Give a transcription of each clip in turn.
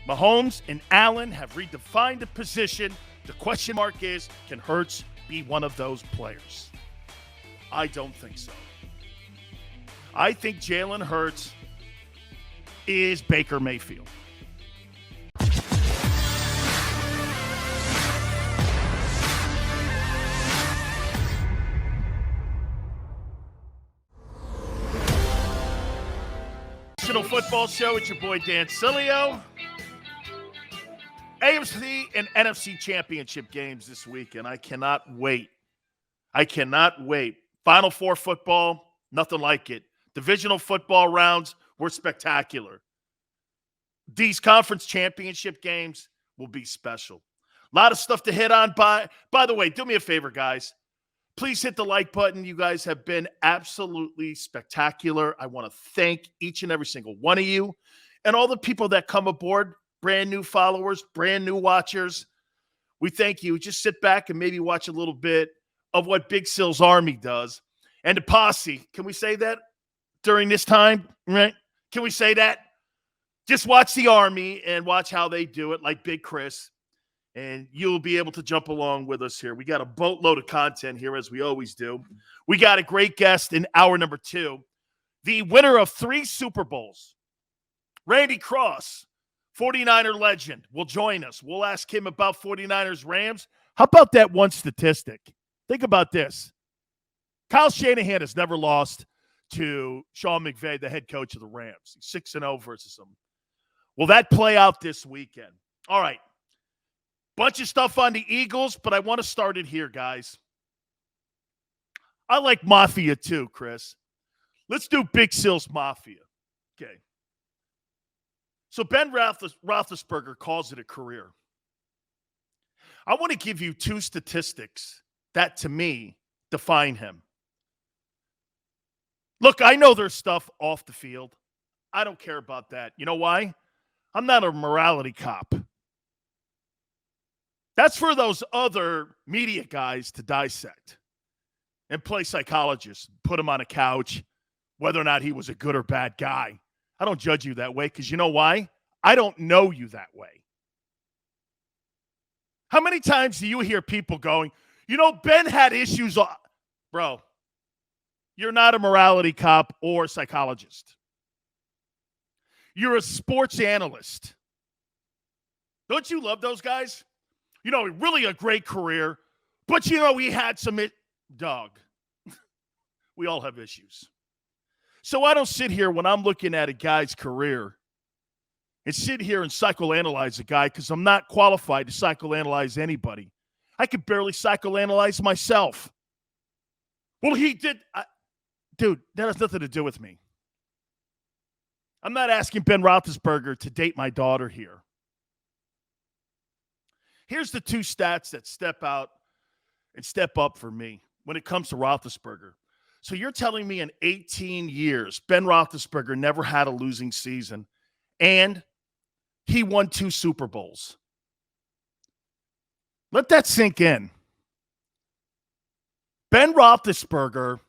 Mahomes and Allen have redefined the position. The question mark is, can Hurts be one of those players? I don't think so. I think Jalen Hurts is Baker Mayfield. National Football Show. It's your boy Dan Sileo. AFC and NFC championship games this weekend. I cannot wait. Final Four football, nothing like it. Divisional football rounds were spectacular. These conference championship games will be special. A lot of stuff to hit on. By the way, do me a favor, guys. Please hit the like button. You guys have been absolutely spectacular. I want to thank each and every single one of you and all the people that come aboard, brand new followers, brand new watchers. We thank you. Just sit back and maybe watch a little bit of what Big Silz Army does. And the posse, can we say that during this time, right? Can we say that? Just watch the Army and watch how they do it, like Big Chris. And you'll be able to jump along with us here. We got a boatload of content here, as we always do. We got a great guest in hour number 2. The winner of 3 Super Bowls, Randy Cross, 49er legend, will join us. We'll ask him about 49ers Rams. How about that one statistic? Think about this. Kyle Shanahan has never lost to Sean McVay, the head coach of the Rams. He's 6-0 versus them. Will that play out this weekend? All right. Bunch of stuff on the Eagles, but I want to start it here, guys. I like Mafia too, Chris. Let's do Big Sil's Mafia. Okay. So Ben Roethlisberger calls it a career. I want to give you 2 statistics that, to me, define him. Look, I know there's stuff off the field. I don't care about that. You know why? I'm not a morality cop. That's for those other media guys to dissect and play psychologist, put him on a couch, whether or not he was a good or bad guy. I don't judge you that way because you know why? I don't know you that way. How many times do you hear people going, Ben had issues? Bro, you're not a morality cop or psychologist. You're a sports analyst. Don't you love those guys? Really a great career, but he had some dog. We all have issues. So I don't sit here when I'm looking at a guy's career and sit here and psychoanalyze a guy because I'm not qualified to psychoanalyze anybody. I could barely psychoanalyze myself. Well, he did. Dude, that has nothing to do with me. I'm not asking Ben Roethlisberger to date my daughter here. Here's the 2 stats that step out and step up for me when it comes to Roethlisberger. So you're telling me in 18 years, Ben Roethlisberger never had a losing season, and he won 2 Super Bowls. Let that sink in. Ben Roethlisberger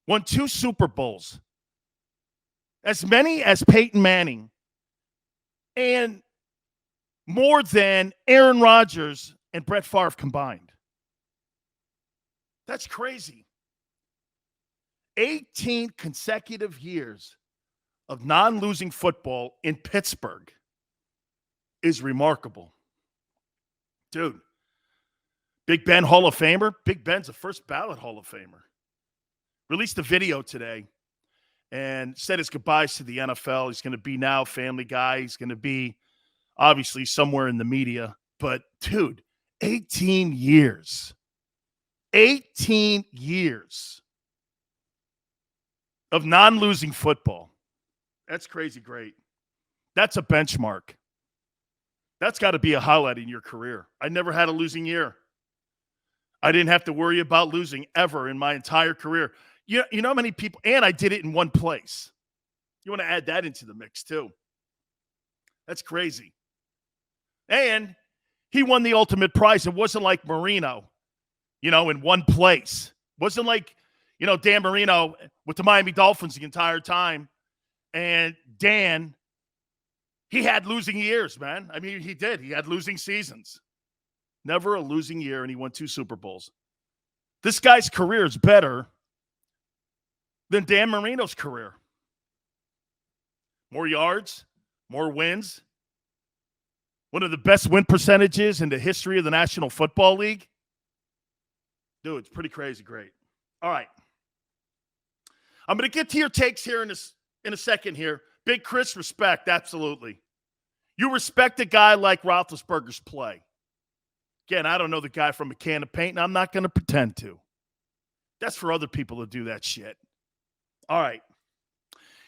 won 2 Super Bowls, as many as Peyton Manning, and more than Aaron Rodgers and Brett Favre combined. That's crazy. 18 consecutive years of non-losing football in Pittsburgh is remarkable. Dude, Big Ben Hall of Famer. Big Ben's a first ballot Hall of Famer. Released a video today and said his goodbyes to the NFL. He's going to be now Family Guy. He's going to be obviously somewhere in the media. But, dude, 18 years. 18 years of non-losing football. That's crazy great. That's a benchmark. That's got to be a highlight in your career. I never had a losing year. I didn't have to worry about losing ever in my entire career. You know how many people, and I did it in one place. You want to add that into the mix too. That's crazy. And he won the ultimate prize. It wasn't like Marino, in one place. It wasn't like, Dan Marino with the Miami Dolphins the entire time. And Dan He had losing years, man. I mean, he did. He had losing seasons. Never a losing year, and he won 2 Super Bowls. This guy's career is better than Dan Marino's career. More yards, more wins. One of the best win percentages in the history of the National Football League. Dude, it's pretty crazy great. All right. I'm going to get to your takes here in a second here. Big Chris, respect, absolutely. You respect a guy like Roethlisberger's play. Again, I don't know the guy from a can of paint, and I'm not going to pretend to. That's for other people to do that shit. All right.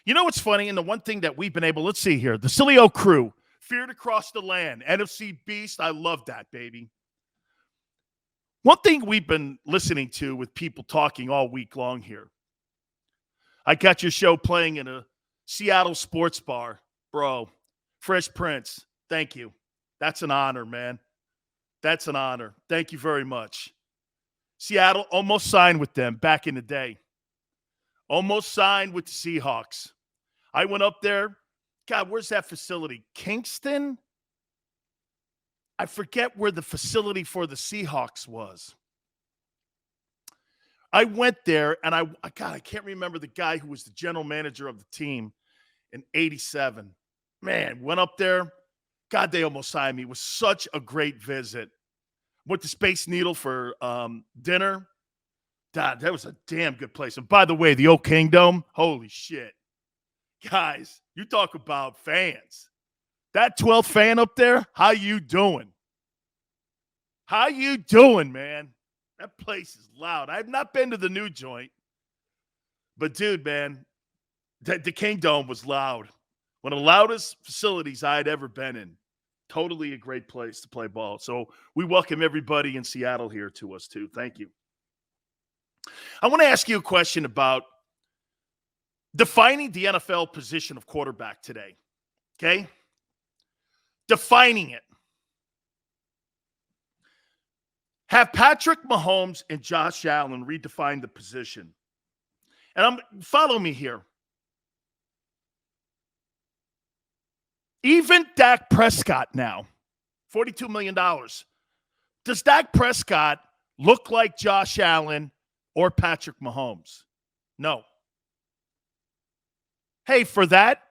You know what's funny? And the one thing that we've been able, let's see here, the Sileo crew, feared across the land, NFC Beast, I love that, baby. One thing we've been listening to with people talking all week long here. I got your show playing in a Seattle sports bar. Bro, Fresh Prince, thank you. That's an honor, man. That's an honor. Thank you very much. Seattle almost signed with them back in the day. Almost signed with the Seahawks. I went up there. God, where's that facility? Kingston? I forget where the facility for the Seahawks was. I went there, and I can't remember the guy who was the general manager of the team in 87. Man, went up there. God, they almost signed me. It was such a great visit. Went to Space Needle for dinner. God, that was a damn good place. And by the way, the Old Kingdom, holy shit. Guys, you talk about fans. That 12th fan up there, how you doing? How you doing, man? That place is loud. I've not been to the new joint. But, dude, man, the Kingdom was loud. One of the loudest facilities I had ever been in. Totally a great place to play ball. So we welcome everybody in Seattle here to us, too. Thank you. I want to ask you a question about defining the NFL position of quarterback today. Okay? Defining it. Have Patrick Mahomes and Josh Allen redefine the position? And follow me here. Even Dak Prescott now, $42 million. Does Dak Prescott look like Josh Allen or Patrick Mahomes? No. Hey, for that,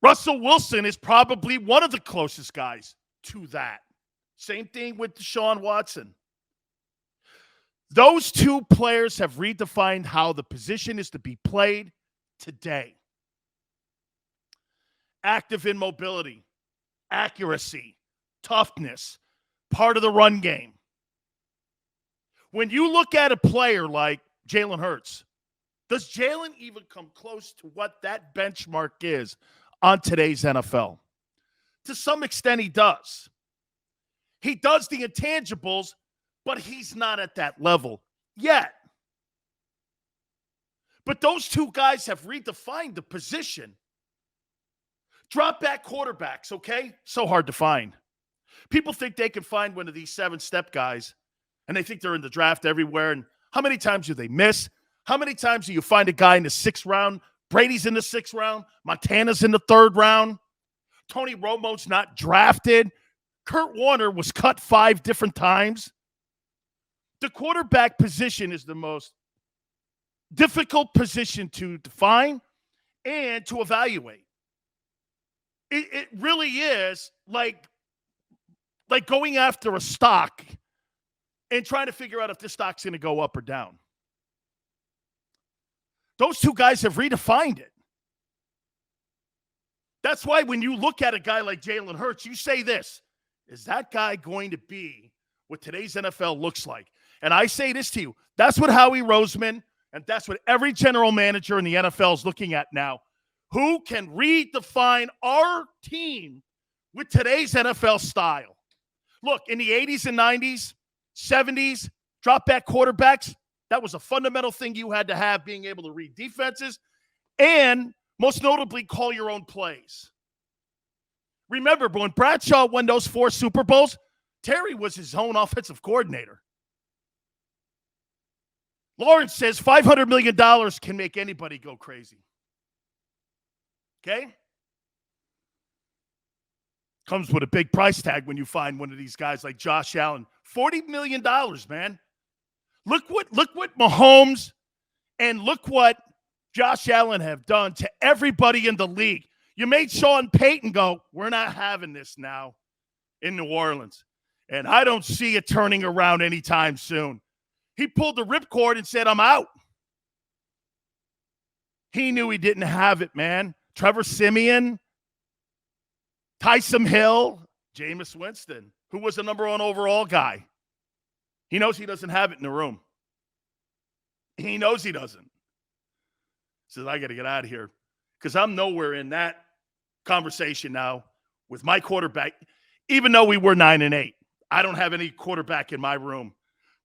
Russell Wilson is probably one of the closest guys to that. Same thing with Deshaun Watson. Those two players have redefined how the position is to be played today. Active in mobility, accuracy, toughness, part of the run game. When you look at a player like Jalen Hurts, does Jalen even come close to what that benchmark is on today's NFL? To some extent, he does. He does the intangibles, but he's not at that level yet. But those two guys have redefined the position. Drop back quarterbacks, okay? So hard to find. People think they can find one of these 7-step guys, and they think they're in the draft everywhere. And how many times do they miss? How many times do you find a guy in the 6th round? Brady's in the 6th round. Montana's in the 3rd round. Tony Romo's not drafted. Kurt Warner was cut 5 different times. The quarterback position is the most difficult position to define and to evaluate. It really is like going after a stock and trying to figure out if this stock's going to go up or down. Those two guys have redefined it. That's why when you look at a guy like Jalen Hurts, you say this, is that guy going to be what today's NFL looks like? And I say this to you, that's what Howie Roseman and that's what every general manager in the NFL is looking at now. Who can redefine our team with today's NFL style? Look, in the 80s and 90s, 70s, drop back quarterbacks, that was a fundamental thing you had to have, being able to read defenses and, most notably, call your own plays. Remember, when Bradshaw won those 4 Super Bowls, Terry was his own offensive coordinator. Lawrence says $500 million can make anybody go crazy. Okay? Comes with a big price tag when you find one of these guys like Josh Allen. $40 million, man. Look what Mahomes and look what Josh Allen have done to everybody in the league. You made Sean Payton go, we're not having this now in New Orleans. And I don't see it turning around anytime soon. He pulled the ripcord and said, I'm out. He knew he didn't have it, man. Trevor Siemian, Taysom Hill, Jameis Winston, who was the number 1 overall guy. He knows he doesn't have it in the room. He knows he doesn't. He says, I got to get out of here because I'm nowhere in that conversation now with my quarterback, even though we were 9-8. I don't have any quarterback in my room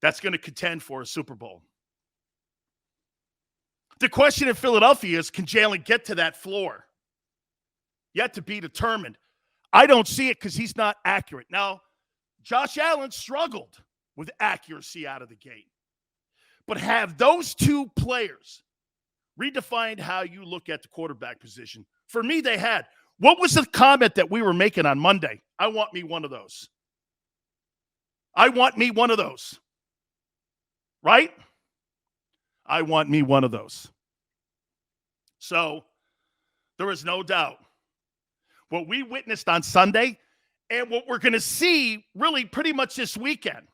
that's going to contend for a Super Bowl. The question in Philadelphia is, can Jalen get to that floor? Yet to be determined. I don't see it because he's not accurate. Now, Josh Allen struggled with accuracy out of the gate. But have those two players redefined how you look at the quarterback position? For me, they had. What was the comment that we were making on Monday? I want me one of those. I want me one of those. Right? I want me one of those. So, there is no doubt. What we witnessed on Sunday and what we're going to see really pretty much this weekend.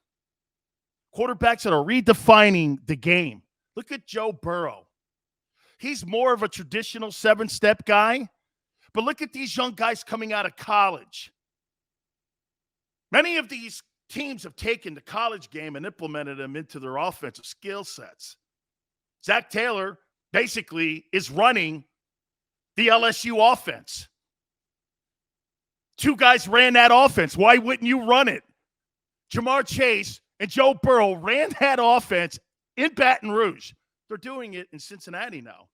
Quarterbacks that are redefining the game. Look at Joe Burrow. He's more of a traditional 7-step guy, but look at these young guys coming out of college. Many of these teams have taken the college game and implemented them into their offensive skill sets. Zach Taylor basically is running the LSU offense. 2 guys ran that offense. Why wouldn't you run it? Jamar Chase and Joe Burrow ran that offense in Baton Rouge. They're doing it in Cincinnati now.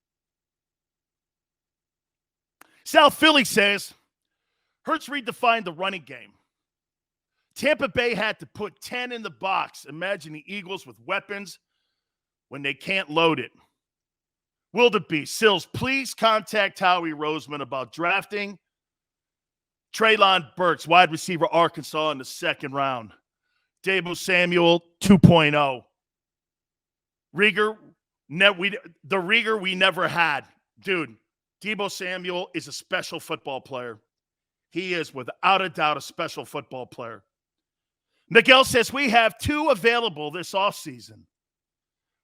South Philly says, Hurts redefined the running game. Tampa Bay had to put 10 in the box. Imagine the Eagles with weapons when they can't load it. Wildebeest, Silz, please contact Howie Roseman about drafting Treylon Burks, wide receiver, Arkansas, in the 2nd round. Deebo Samuel, 2.0. Rieger, the Rieger we never had. Dude, Deebo Samuel is a special football player. He is, without a doubt, a special football player. Miguel says, we have 2 available this offseason.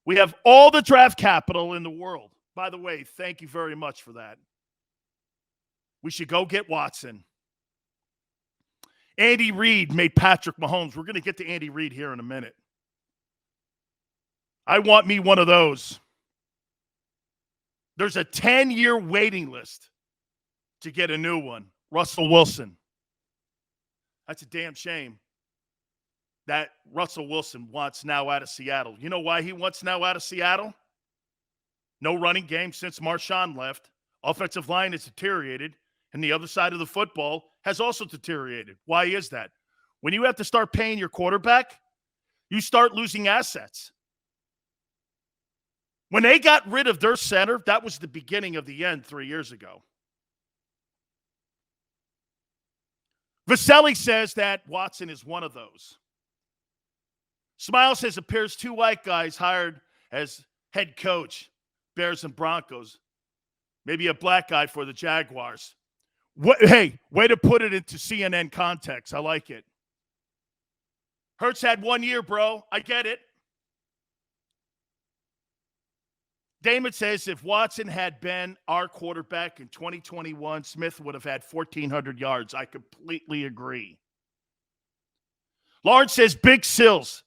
We have all the draft capital in the world. By the way, thank you very much for that. We should go get Watson. Andy Reid made Patrick Mahomes. We're going to get to Andy Reid here in a minute. I want me one of those. There's a 10-year waiting list to get a new one. Russell Wilson. That's a damn shame that Russell Wilson wants now out of Seattle. You know why he wants now out of Seattle? No running game since Marshawn left. Offensive line has deteriorated. And the other side of the football has also deteriorated. Why is that? When you have to start paying your quarterback, you start losing assets. When they got rid of their center, that was the beginning of the end 3 years ago. Vaselli says that Watson is one of those. Smile says appears 2 white guys hired as head coach, Bears and Broncos. Maybe a black guy for the Jaguars. Hey, way to put it into CNN context. I like it. Hurts had 1 year, bro. I get it. Damon says if Watson had been our quarterback in 2021, Smith would have had 1,400 yards. I completely agree. Lawrence says, Big Silz.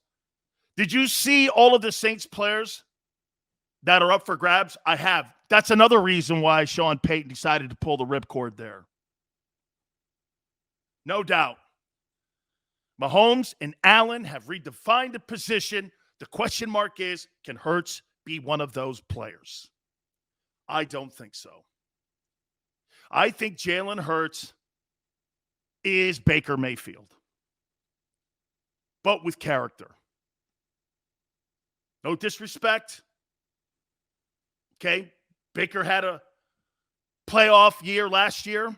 Did you see all of the Saints players that are up for grabs? I have. That's another reason why Sean Payton decided to pull the ripcord there. No doubt. Mahomes and Allen have redefined the position. The question mark is, can Hurts be one of those players? I don't think so. I think Jalen Hurts is Baker Mayfield, but with character. No disrespect. Okay, Baker had a playoff year last year.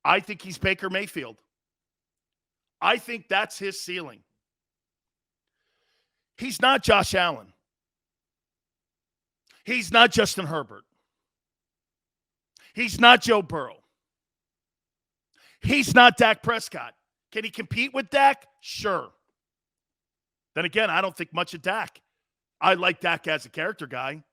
I think he's Baker Mayfield. I think that's his ceiling. He's not Josh Allen. He's not Justin Herbert. He's not Joe Burrow. He's not Dak Prescott. Can he compete with Dak? Sure. Then again, I don't think much of Dak. I like Dak as a character guy.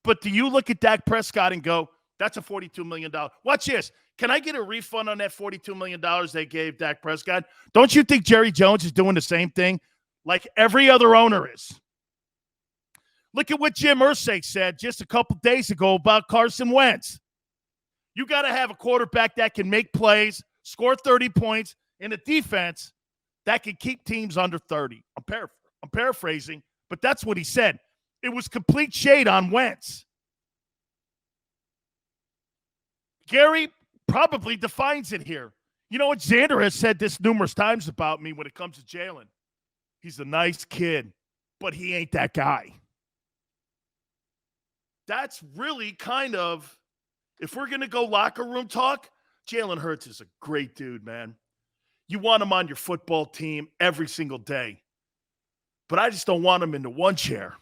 But do you look at Dak Prescott and go, that's a $42 million. Watch this. Can I get a refund on that $42 million they gave Dak Prescott? Don't you think Jerry Jones is doing the same thing like every other owner is? Look at what Jim Irsay said just a couple days ago about Carson Wentz. You got to have a quarterback that can make plays, score 30 points, and a defense that can keep teams under 30. I'm paraphrasing, but that's what he said. It was complete shade on Wentz. Gary probably defines it here. You know what? Xander has said this numerous times about me when it comes to Jalen. He's a nice kid, but he ain't that guy. That's really kind of, if we're going to go locker room talk, Jalen Hurts is a great dude, man. You want him on your football team every single day. But I just don't want him in the one chair.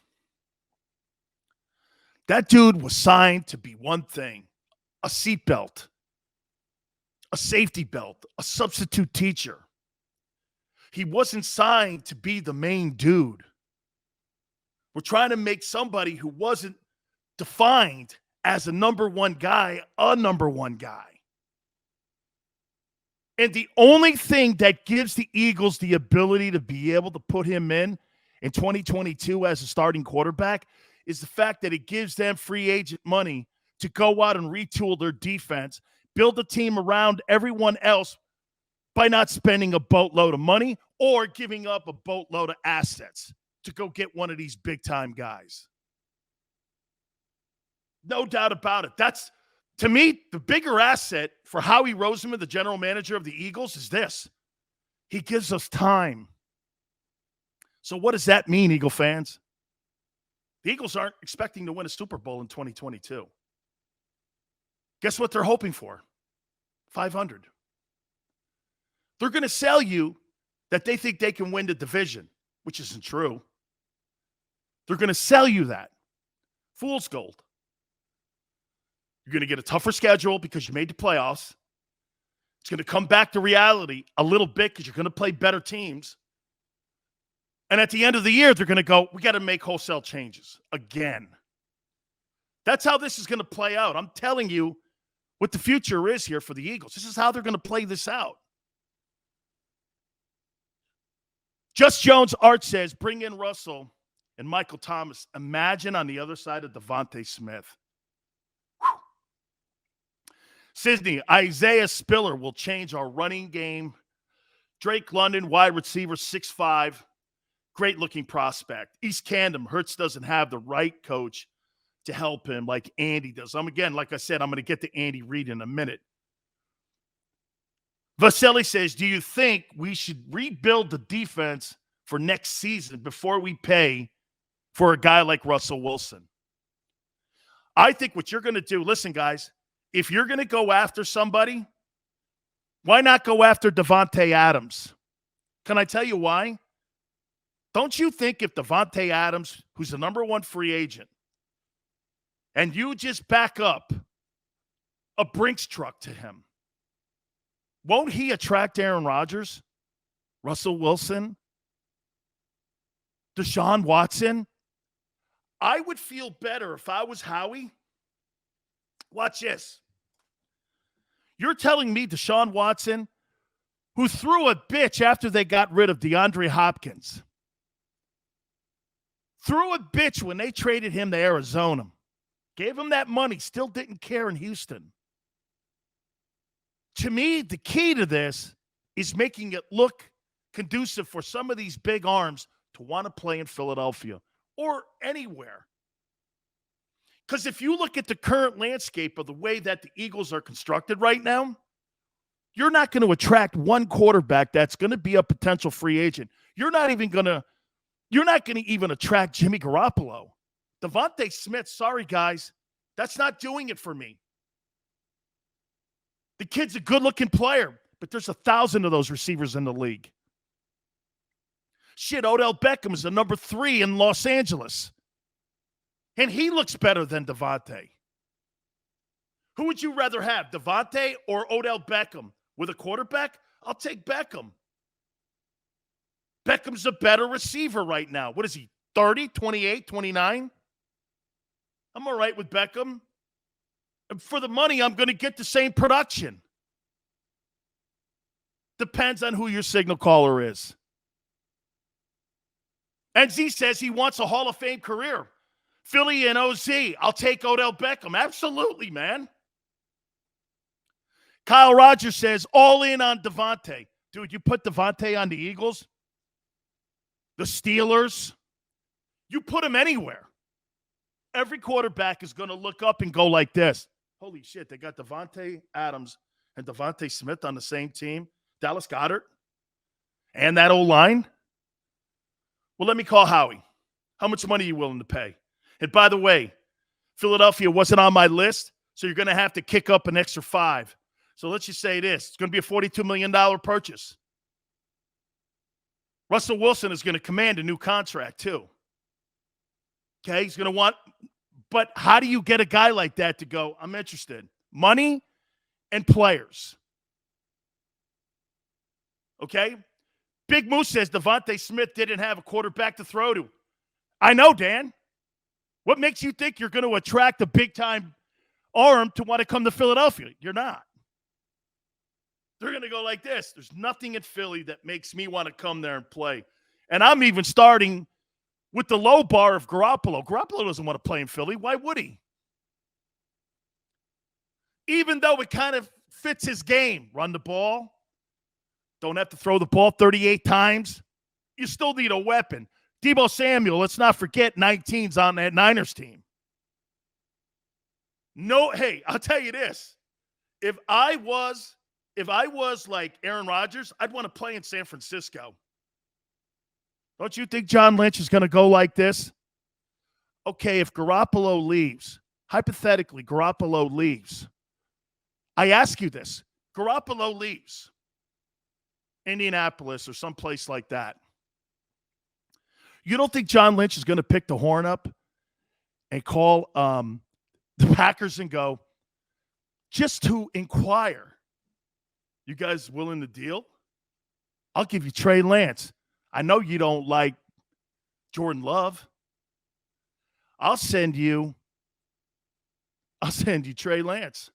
That dude was signed to be one thing, a seatbelt, a safety belt, a substitute teacher. He wasn't signed to be the main dude. We're trying to make somebody who wasn't defined as a number one guy, a number one guy. And the only thing that gives the Eagles the ability to be able to put him in 2022 as a starting quarterback is the fact that it gives them free agent money to go out and retool their defense, build a team around everyone else by not spending a boatload of money or giving up a boatload of assets to go get one of these big-time guys. No doubt about it. That's, to me, the bigger asset for Howie Roseman, the general manager of the Eagles, is this. He gives us time. So what does that mean, Eagle fans? The Eagles aren't expecting to win a Super Bowl in 2022. Guess what they're hoping for? 500. They're going to sell you that they think they can win the division, which isn't true. They're going to sell you that. Fool's gold. You're going to get a tougher schedule because you made the playoffs. It's going to come back to reality a little bit because you're going to play better teams. And at the end of the year, they're going to go, we got to make wholesale changes again. That's how this is going to play out. I'm telling you what the future is here for the Eagles. This is how they're going to play this out. Just Jones Art says, bring in Russell and Michael Thomas. Imagine on the other side of Devontae Smith. Whew. Sydney, Isaiah Spiller will change our running game. Drake London, wide receiver, 6'5". Great-looking prospect. East Camden, Hurts doesn't have the right coach to help him like Andy does. Again, like I said, I'm going to get to Andy Reid in a minute. Vasily says, do you think we should rebuild the defense for next season before we pay for a guy like Russell Wilson? I think what you're going to do, listen, guys, if you're going to go after somebody, why not go after Devontae Adams? Can I tell you why? Don't you think if Devontae Adams, who's the number one free agent, and you just back up a Brinks truck to him, won't he attract Aaron Rodgers, Russell Wilson, Deshaun Watson? I would feel better if I was Howie. Watch this. You're telling me Deshaun Watson, who threw a bitch after they got rid of DeAndre Hopkins, threw a bitch when they traded him to Arizona, gave him that money, still didn't care in Houston. To me, the key to this is making it look conducive for some of these big arms to want to play in Philadelphia or anywhere. Because if you look at the current landscape of the way that the Eagles are constructed right now, you're not going to attract one quarterback that's going to be a potential free agent. You're not going to even attract Jimmy Garoppolo. Devontae Smith, sorry, guys, that's not doing it for me. The kid's a good-looking player, but there's 1,000 of those receivers in the league. Shit, Odell Beckham is the number 3 in Los Angeles. And he looks better than Devontae. Who would you rather have, Devontae or Odell Beckham? With a quarterback, I'll take Beckham. Beckham's a better receiver right now. What is he, 30, 28, 29? I'm all right with Beckham. And for the money, I'm going to get the same production. Depends on who your signal caller is. And Z says he wants a Hall of Fame career. Philly and OZ, I'll take Odell Beckham. Absolutely, man. Kyle Rogers says, all in on Devontae. Dude, you put Devontae on the Eagles, the Steelers, you put him anywhere. Every quarterback is going to look up and go like this. Holy shit, they got Devontae Adams and Devontae Smith on the same team. Dallas Goedert and that O-line. Well, let me call Howie. How much money are you willing to pay? And by the way, Philadelphia wasn't on my list, so you're going to have to kick up an extra 5. So let's just say this. It's going to be a $42 million purchase. Russell Wilson is going to command a new contract too. Okay, he's going to want – but how do you get a guy like that to go, I'm interested? Money and players. Okay? Big Moose says Devontae Smith didn't have a quarterback to throw to. I know, Dan. What makes you think you're going to attract a big-time arm to want to come to Philadelphia? You're not. They're going to go like this. There's nothing in Philly that makes me want to come there and play. And I'm even starting with the low bar of Garoppolo. Garoppolo doesn't want to play in Philly. Why would he? Even though it kind of fits his game. Run the ball. Don't have to throw the ball 38 times. You still need a weapon. Deebo Samuel, let's not forget, 19's on that Niners team. No, hey, I'll tell you this. If I was like Aaron Rodgers, I'd want to play in San Francisco. Don't you think John Lynch is going to go like this? Okay, if Garoppolo leaves, hypothetically, Garoppolo leaves. I ask you this. Garoppolo leaves Indianapolis or someplace like that. You don't think John Lynch is going to pick the horn up and call the Packers and go, just to inquire, you guys willing to deal? I'll give you Trey Lance. I know you don't like Jordan Love. I'll send you Trey Lance.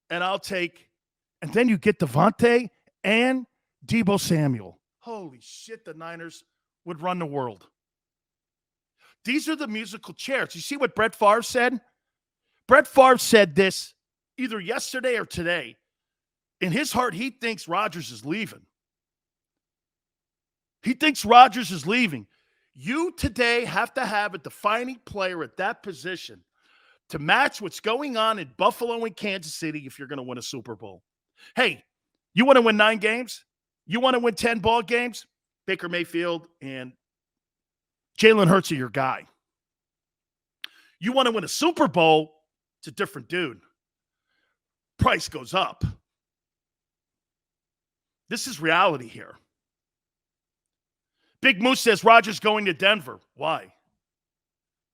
And and then you get Devontae and Deebo Samuel. Holy shit, the Niners would run the world. These are the musical chairs. You see what Brett Favre said? Brett Favre said this either yesterday or today. In his heart, he thinks Rodgers is leaving. He thinks Rodgers is leaving. You today have to have a defining player at that position to match what's going on in Buffalo and Kansas City if you're going to win a Super Bowl. Hey, you want to win 9 games? You want to win 10 ball games? Baker Mayfield and Jalen Hurts are your guy. You want to win a Super Bowl? It's a different dude. Price goes up. This is reality here. Big Moose says Rodgers going to Denver. Why?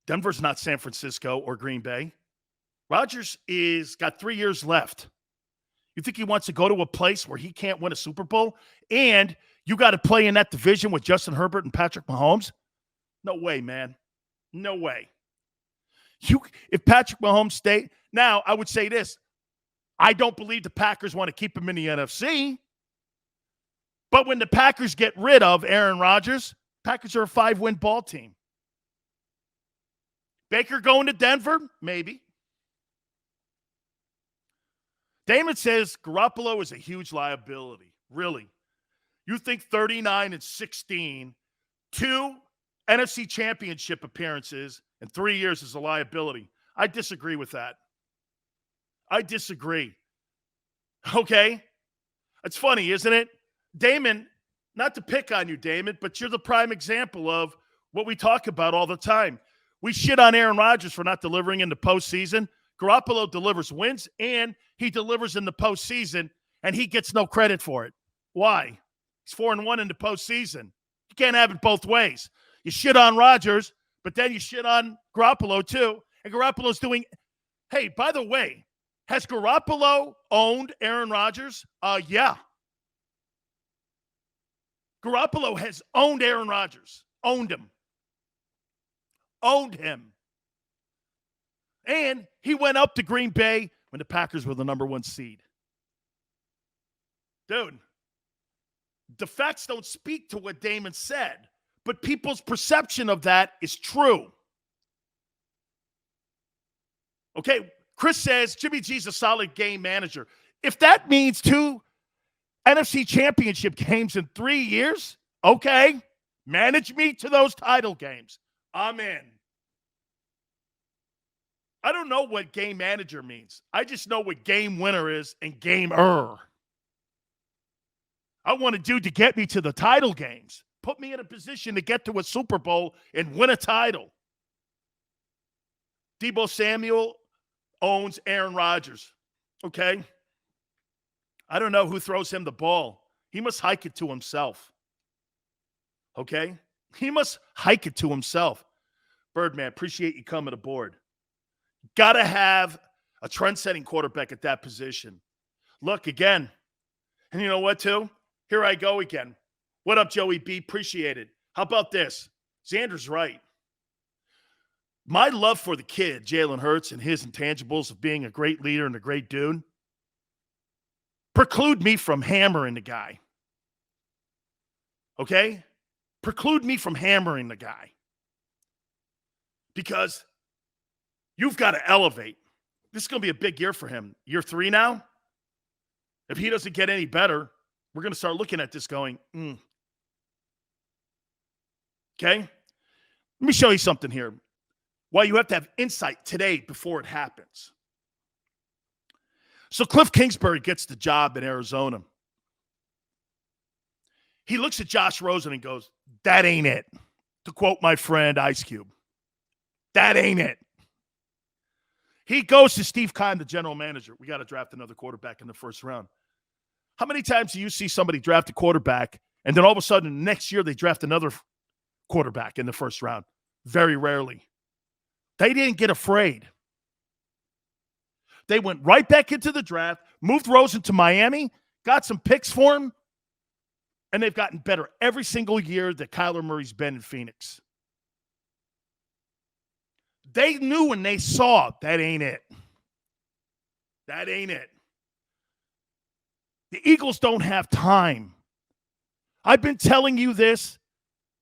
Denver's not San Francisco or Green Bay. Rodgers got 3 years left. You think he wants to go to a place where he can't win a Super Bowl? And you got to play in that division with Justin Herbert and Patrick Mahomes? No way, man. No way. If Patrick Mahomes stay, now I would say this. I don't believe the Packers want to keep him in the NFC. But when the Packers get rid of Aaron Rodgers, Packers are a 5-win ball team. Baker going to Denver? Maybe. Damon says Garoppolo is a huge liability. Really? You think 39-16, 2 NFC championship appearances in 3 years is a liability? I disagree with that. I disagree. Okay? It's funny, isn't it? Damon, not to pick on you, Damon, but you're the prime example of what we talk about all the time. We shit on Aaron Rodgers for not delivering in the postseason. Garoppolo delivers wins, and he delivers in the postseason, and he gets no credit for it. Why? He's 4-1 in the postseason. You can't have it both ways. You shit on Rodgers, but then you shit on Garoppolo too. And Garoppolo's doing – hey, by the way, has Garoppolo owned Aaron Rodgers? Yeah. Garoppolo has owned Aaron Rodgers. Owned him. Owned him. And he went up to Green Bay when the Packers were the number 1 seed. Dude, the facts don't speak to what Damon said, but people's perception of that is true. Okay, Chris says Jimmy G's a solid game manager. If that means 2 NFC championship games in 3 years, okay, manage me to those title games. I'm in. I don't know what game manager means. I just know what game winner is and gamer. I want a dude to get me to the title games. Put me in a position to get to a Super Bowl and win a title. Deebo Samuel owns Aaron Rodgers. Okay? I don't know who throws him the ball. He must hike it to himself. Okay? He must hike it to himself. Birdman, appreciate you coming aboard. Got to have a trend-setting quarterback at that position. Look, again, and you know what, too? Here I go again. What up, Joey B? Appreciate it. How about this? Xander's right. My love for the kid, Jalen Hurts, and his intangibles of being a great leader and a great dude preclude me from hammering the guy. Okay? Preclude me from hammering the guy. Because you've got to elevate. This is going to be a big year for him. Year 3 now? If he doesn't get any better, we're going to start looking at this going, Okay? Let me show you something here. Why you have to have insight today before it happens. So Cliff Kingsbury gets the job in Arizona. He looks at Josh Rosen and goes, that ain't it. To quote my friend Ice Cube. That ain't it. He goes to Steve Keim, the general manager. We got to draft another quarterback in the first round. How many times do you see somebody draft a quarterback and then all of a sudden next year they draft another quarterback in the first round? Very rarely. They didn't get afraid. They went right back into the draft, moved Rosen to Miami, got some picks for him, and they've gotten better every single year that Kyler Murray's been in Phoenix. They knew when they saw that ain't it. That ain't it. The Eagles don't have time. I've been telling you this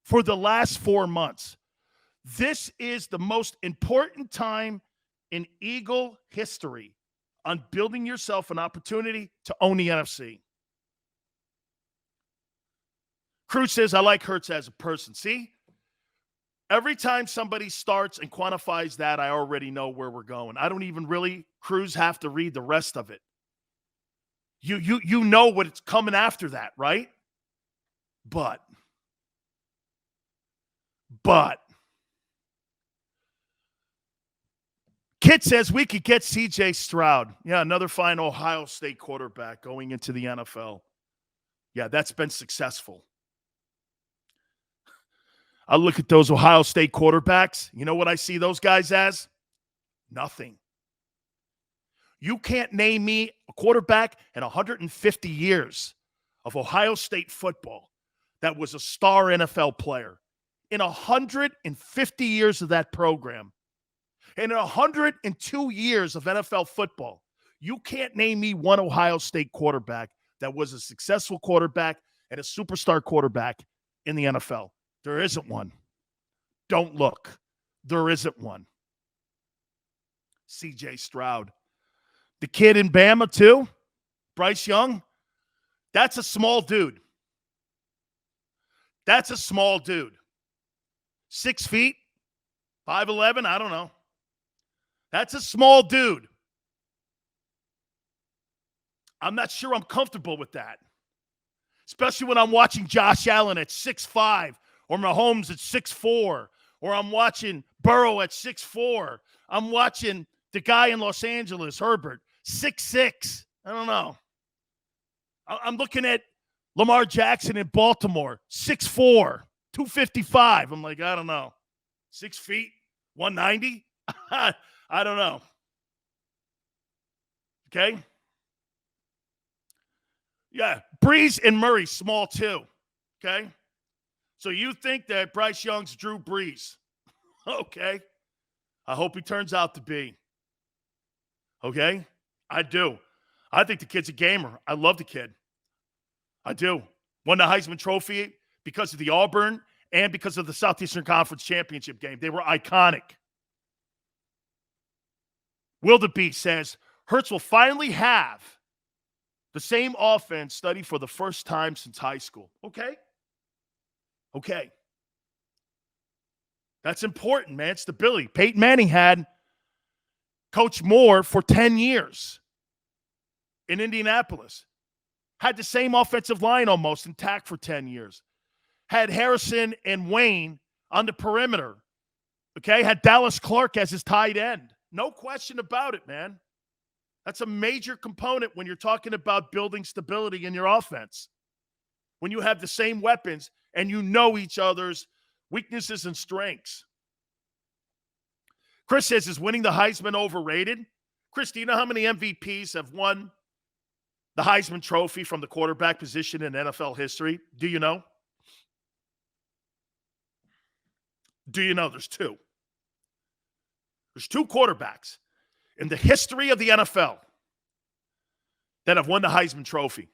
for the last 4 months. This is the most important time in Eagle history on building yourself an opportunity to own the NFC. Cruz says, I like Hurts as a person. See? Every time somebody starts and quantifies that, I already know where we're going. I don't even really, Cruz, have to read the rest of it. You know what's coming after that, right? But Kit says we could get C.J. Stroud. Yeah, another fine Ohio State quarterback going into the NFL. Yeah, that's been successful. I look at those Ohio State quarterbacks. You know what I see those guys as? Nothing. You can't name me a quarterback in 150 years of Ohio State football that was a star NFL player. In 150 years of that program, and in 102 years of NFL football, you can't name me one Ohio State quarterback that was a successful quarterback and a superstar quarterback in the NFL. There isn't one. Don't look. There isn't one. C.J. Stroud. The kid in Bama, too, Bryce Young, that's a small dude. That's a small dude. 6 feet, 5'11", I don't know. That's a small dude. I'm not sure I'm comfortable with that. Especially when I'm watching Josh Allen at 6'5", or Mahomes at 6'4", or I'm watching Burrow at 6'4". I'm watching The guy in Los Angeles, Herbert, 6'6". I don't know. I'm looking at Lamar Jackson in Baltimore, 6'4", 255. I'm like, I don't know. 6 feet, 190? I don't know. Okay? Yeah, Breeze and Murray, small too. Okay? So you think that Bryce Young's Drew Brees. Okay. I hope he turns out to be. Okay? I do. I think the kid's a gamer. I love the kid. I do. Won the Heisman Trophy because of the Auburn and because of the Southeastern Conference Championship game. They were iconic. Wildebeest says, Hurts will finally have the same offense studied for the first time since high school. Okay. That's important, man. Stability. Peyton Manning had Coach Moore for 10 years in Indianapolis. Had the same offensive line almost intact for 10 years. Had Harrison and Wayne on the perimeter. Okay? Had Dallas Clark as his tight end. No question about it, man. That's a major component when you're talking about building stability in your offense. When you have the same weapons and you know each other's weaknesses and strengths. Chris says, is winning the Heisman overrated? Chris, do you know how many MVPs have won the Heisman Trophy from the quarterback position in NFL history? Do you know? Do you know there's two? There's two quarterbacks in the history of the NFL that have won the Heisman Trophy.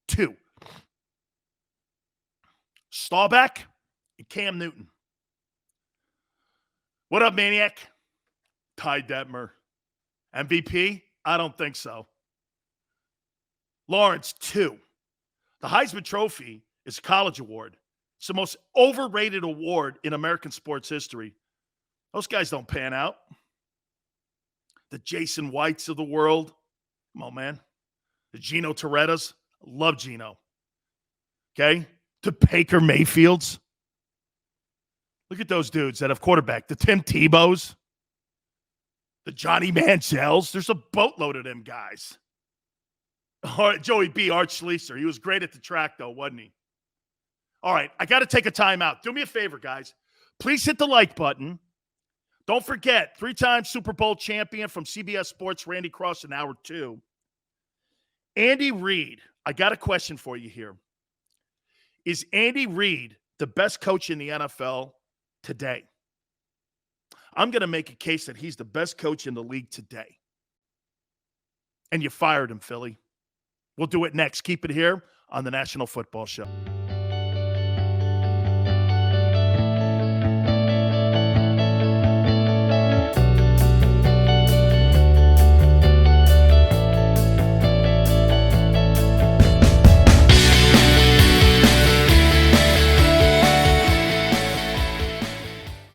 Two. Staubach and Cam Newton. What up, Maniac? Ty Detmer. MVP? I don't think so. Lawrence, 2. The Heisman Trophy is a college award. It's the most overrated award in American sports history. Those guys don't pan out. The Jason Whites of the world. Come on, man. The Gino Torettas. I love Gino. Okay? The Baker Mayfields. Look at those dudes that have quarterback. The Tim Tebows. The Johnny Manziels. There's a boatload of them guys. Joey B. Art Schleicher. He was great at the track, though, wasn't he? All right, I got to take a timeout. Do me a favor, guys. Please hit the like button. Don't forget, 3-time Super Bowl champion from CBS Sports, Randy Cross in hour 2. Andy Reid, I got a question for you here. Is Andy Reid the best coach in the NFL today? I'm going to make a case that he's the best coach in the league today. And you fired him, Philly. We'll do it next. Keep it here on the National Football Show.